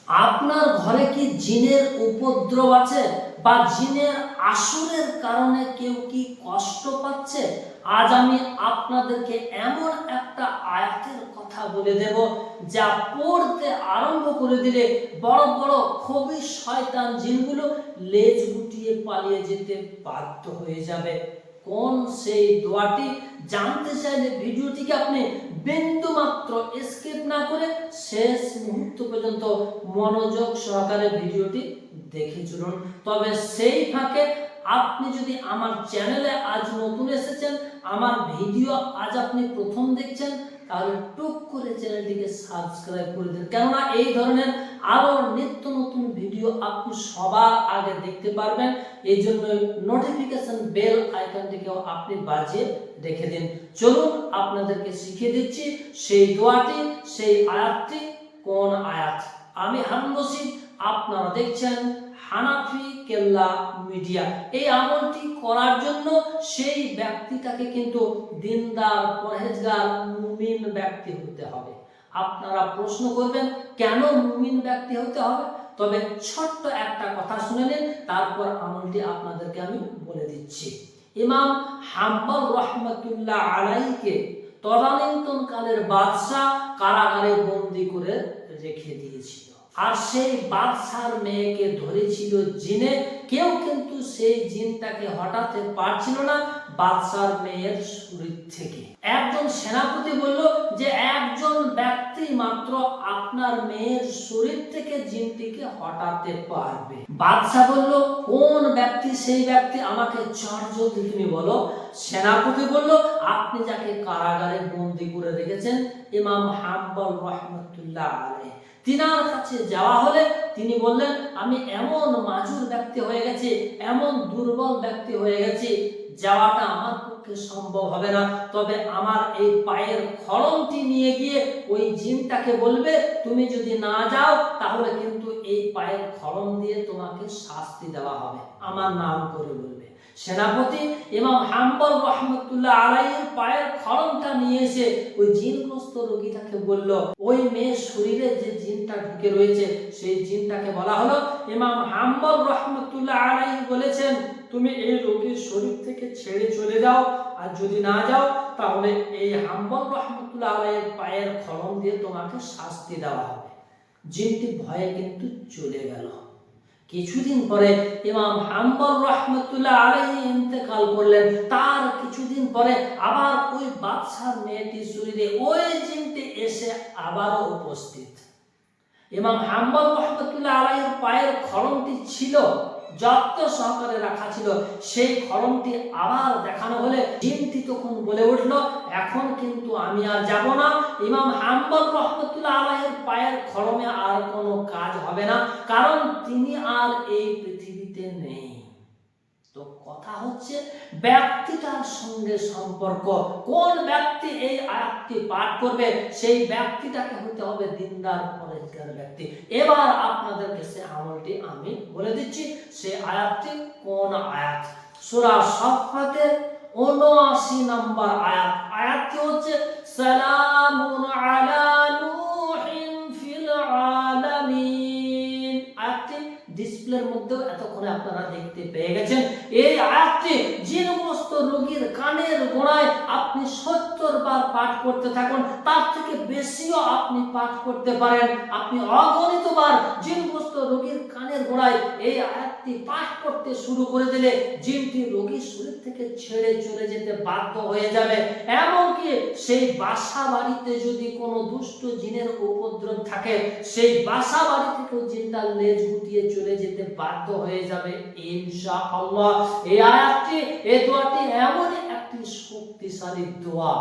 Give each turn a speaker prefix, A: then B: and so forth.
A: আপনার ঘরে কি জিনের উপদ্রব আছে বা জিনের আসরের কারণে কেউ কি কষ্ট পাচ্ছে? আজ আমি আপনাদেরকে এমন একটা আয়াতের কথা বলে দেব যা পড়তে আরম্ভ করে দিলে বড় বড় খবিশ শয়তান জিনগুলো লেজ গুটিয়ে পালিয়ে যেতে বাধ্য হয়ে যাবে। কোন সেই দোয়াটি জানতে চাইলে ভিডিওটিকে আপনি বিন্দুমাত্র স্কিপ না করে শেষ মুহূর্ত পর্যন্ত মনোযোগ সহকারে ভিডিওটি দেখে চলুন। তবে সেই ফাঁকে আপনি যদি আমার চ্যানেলে আজ নতুন এসেছেন, আমার ভিডিও আজ আপনি প্রথম দেখছেন, তাহলে টুক করে চ্যানেলটিকে সাবস্ক্রাইব করে দিন, কেননা এই ধরনের আরো নিত্য নতুন ভিডিও আপনি সবার আগে দেখতে পারবেন। এই জন্য নোটিফিকেশন বেল আইকনটিকেও আপনি বাজিয়ে রেখে দিন। চলুন আপনাদেরকে শিখিয়ে দিচ্ছি সেই দোয়াটি, সেই আয়াতটি। কোন আয়াত? আমি হারুন রশিদ, আপনারা দেখছেন হানাফি কেল্লা মিডিয়া। এই আমলটি করার জন্য সেই ব্যক্তিটাকে কিন্তু দিনদার, পরহেজগার, মুমিন ব্যক্তি হতে হবে। আপনারা প্রশ্ন করবেন কেন মুমিন ব্যক্তি হতে হবে? তবে ছোট্ট একটা কথা শুনে নিন, তারপর আমলটি আপনাদেরকে আমি বলে দিচ্ছি। ইমাম হাম্বল রহমাতুল্লাহ আলাইহিকে তদানীন্তনকালের বাদশাহ কারাগারে বন্দী করে রেখে দিয়েছিল, আর সেই বাদশার মেয়েকে ধরেছিল জিনে। কেউ কিন্তু সেই জিনটাকে হটাতে পারছিল না বাদশার মেয়ের শরীর থেকে। একজন সেনাপতি বলল যে একজন ব্যক্তি মাত্র আপনার মেয়ের শরীর থেকে জিনটিকে হটাতে পারবে। বাদশা বলল কোন ব্যক্তি? সেই ব্যক্তি আমাকে চটজলদি তুমি বলো। সেনাপতি বলল আপনি যাকে কারাগারে বন্দী করে রেখেছেন, ইমাম হাম্বল রহমাতুল্লাহ আলাইহি। তিনার কাছে যাওয়া হলে তিনি বললেন আমি এমন মাজুর ব্যক্তি হয়ে গেছি, এমন দুর্বল ব্যক্তি হয়ে গেছি, যাওয়াটা আমার পক্ষে সম্ভব হবে না। তবে আমার এই পায়ের খড়মটি নিয়ে গিয়ে ওই জিনটাকে বলবে তুমি যদি না যাও তাহলে কিন্তু এই পায়ের খড়ম দিয়ে তোমাকে শাস্তি দেওয়া হবে, আমার নাম করে বলবে। সেনাপতি ইমাম হাম্বল রহমাতুল্লাহ আলাইহির পায়ের খড়মটা নিয়ে এসে ওই জিনগ্রস্ত রোগীটাকে বলল। ওই মেয়ের শরীরে যে জিনটা ঢুকে রয়েছে সেই জিনটাকে বলা হলো। ইমাম হাম্বল রহমাতুল্লাহ আলাইহি বলেছেন তুমি এই রোগীর শরীর থেকে ছেড়ে চলে যাও, আর যদি না যাও তাহলে এই হাম্বল রহমাতুল্লাহ আলাইহির পায়ের খড়ম দিয়ে তোমাকে শাস্তি দেওয়া হবে। জিনটি ভয়ে কিন্তু চলে গেল। কিছুদিন পরে ইমাম হাম্বল রহমাতুল্লাহ আলাইহি ইন্তেকাল করলেন। তার কিছুদিন পরে আবার ওই বাদশার মেয়েটির শরীরে ওই জিনটি এসে আবারও উপস্থিত। ইমাম হাম্বল রহমাতুল্লাহ আলাইহির পায়ের খড়মটি ছিল, যত্ন সহকারে রাখা ছিল, সেই খড়মটি আবার দেখানো হলে জিনটি তখন বলে উঠল এখন কিন্তু আমি আর যাব না। ইমাম হাম্বল রহমাতুল্লাহ আলাইহির পায়ের খড়মে আর কোনো কাজ হবে না, কারণ তিনি আর এই পৃথিবীতে নেই। তো কথা হচ্ছে ব্যক্তিটার সঙ্গে সম্পর্ক। কোন ব্যক্তি এই আয়াতটি পাঠ করবে সেই ব্যক্তিটাকে হতে হবে দিনদার, পরহেজগার ব্যক্তি। এবার আপনাদেরকে সেই আমলটি আমি বলে দিচ্ছি। সেই আয়াতটি কোন আয়াত? সূরা সাফফাতের ৭৯ নম্বর আয়াত। আয়াতটি হচ্ছে সালামুন আলা নূহিন ফিল আলামিন। আয়াতটি ডিসপ্লের মধ্যে এতক্ষণে আপনারা দেখতে পেয়ে গেছেন। এই আয়াতটি জিনগ্রস্ত রোগীর কানের গোড়ায় আপনি ৭০ বার পাঠ করতে থাকুন, তার থেকে বেশিও আপনি পাঠ করতে পারেন। আপনি অগণিত বার জিনগ্রস্ত রোগীর কানের গোড়ায় এই আয়াতটি পাঠ করতে শুরু করে দিলে জিনটি রোগীর শরীর থেকে ছেড়ে চলে যেতে বাধ্য হয়ে যাবে। এমনকি সেই বাসা বাড়িতে যদি কোনো দুষ্ট জিনের উপদ্রব থাকে, সেই বাসা বাড়ি থেকেও জিনটার লেজ গুটিয়ে চলে যেতে বাধ্য হয়ে যাবে ইনশাআল্লাহ। এই আয়াতটি, এই দোয়াটি এমন একটি শক্তিশালী দোয়া।